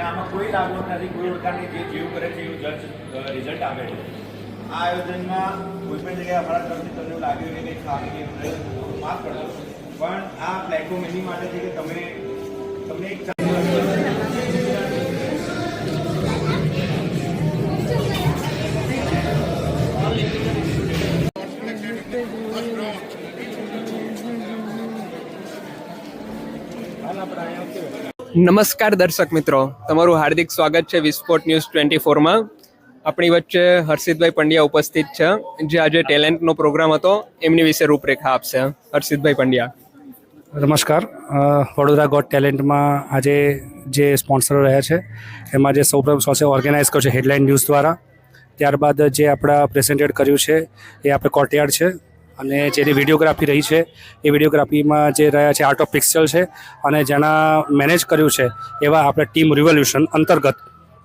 આમાં કોઈ લાગવત નથી, કોઈ પ્રકારની જે જેવું કરે છે એવું રિઝલ્ટ આવે છે. આ આયોજનમાં કોઈ પણ જગ્યાએ અમારા તરફથી તમને લાગ્યું કે કંઈ ખામી કે માફ કરજો, પણ આ પ્લેટફોર્મ એની માટે છે કે તમને એક નમસ્કાર દર્શક મિત્રો, તમારું હાર્દિક સ્વાગત છે વિસ્ફોટ ન્યૂઝ 24માં. આપણી વચ્ચે હર્ષિતભાઈ પંડ્યા ઉપસ્થિત છે, જે આજે ટેલેન્ટનો પ્રોગ્રામ હતો એમની વિશે રૂપરેખા આપશે. હર્ષિતભાઈ પંડ્યા. નમસ્કાર. વડોદરા ગોટ ટેલેન્ટમાં આજે જે સ્પોન્સરો રહ્યા છે એમાં જે સૌપ્રથમ સોસે ઓર્ગેનાઇઝ કર્યું છે હેડલાઇન ન્યૂઝ દ્વારા, ત્યારબાદ જે આપણા પ્રેઝન્ટેડ કર્યું છે એ આપણે કોર્ટયાર્ડ છે, અને જેની વિડીયોગ્રાફી રહી છે એ વિડીયોગ્રાફીમાં જે રહ્યા છે આર્ટ ઓફ પિક્સલ છે, અને જેના મેનેજ કર્યું છે એવા આપણે ટીમ રિવોલ્યુશન અંતર્ગત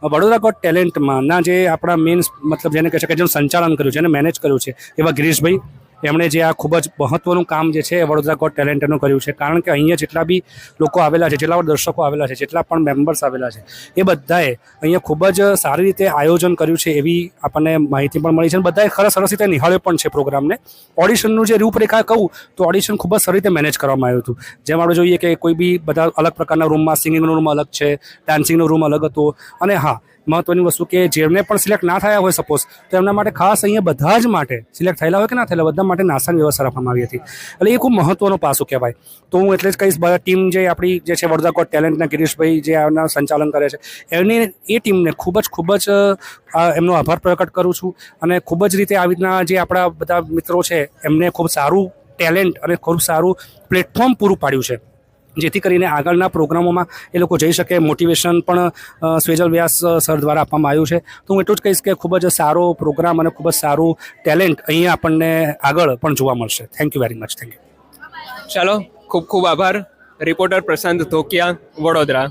વડોદરા ગોટ ટેલેન્ટમાં ના જે આપણા મેઇન મતલબ જેને કહે છે કે જેનું સંચાલન કર્યું છે અને મેનેજ કર્યું છે એવા ગિરીશભાઈ, એમણે જે આ ખૂબ જ મહત્ત્વનું કામ જે છે એ વડોદરા ગોટ ટેલેન્ટનું કર્યું છે. કારણ કે અહીંયા જેટલા બી લોકો આવેલા છે, જેટલા દર્શકો આવેલા છે, જેટલા પણ મેમ્બર્સ આવેલા છે, એ બધાએ અહીંયા ખૂબ જ સારી રીતે આયોજન કર્યું છે એવી આપણને માહિતી પણ મળી છે, અને બધાએ સરસ રીતે નિહાળ્યો પણ છે પ્રોગ્રામને. ઓડિશનનું જે રૂપરેખા કહું તો ઓડિશન ખૂબ જ સારી રીતે મેનેજ કરવામાં આવ્યું હતું. જેમ આપણે જોઈએ કે કોઈ બી બધા અલગ પ્રકારના રૂમમાં સિંગિંગનો રૂમ અલગ છે, ડાન્સિંગનો રૂમ અલગ હતો, અને હા મહત્ત્વની વસ્તુ કે જેમને પણ સિલેક્ટ ના થયા હોય સપોઝ, તો એમના માટે ખાસ અહીંયા બધા જ માટે સિલેક્ટ થયેલા હોય કે ના થયેલા બધા માટે નાસ્તાની વ્યવસ્થા રાખવામાં આવી હતી. એટલે એ ખૂબ મહત્ત્વનો પાસું કહેવાય. તો હું એટલે જ કહીશ, ટીમ જે આપણી જે છે વડોદરા ગોટ ટેલેન્ટના ગિરીશભાઈ જે આના સંચાલન કરે છે એની એ ટીમને ખૂબ જ એમનો આભાર પ્રકટ કરું છું, અને ખૂબ જ રીતે આવી રીતના જે આપણા બધા મિત્રો છે એમને ખૂબ સારું ટેલેન્ટ અને ખૂબ સારું પ્લેટફોર્મ પૂરું પાડ્યું છે, જેથી કરીને આગળના પ્રોગ્રામોમાં એ લોકો જઈ શકે. મોટિવેશન પણ સ્વેજલ વ્યાસ સર દ્વારા આપવામાં આવ્યું છે. તો હું એટલું જ કહીશ કે ખૂબ જ સારો પ્રોગ્રામ અને ખૂબ જ સારું ટેલેન્ટ અહીંયા આપણને આગળ પણ જોવા મળશે. Thank you very much. Thank you. ચાલો, ખૂબ ખૂબ આભાર. રિપોર્ટર પ્રશાંત ધોકિયા, વડોદરા.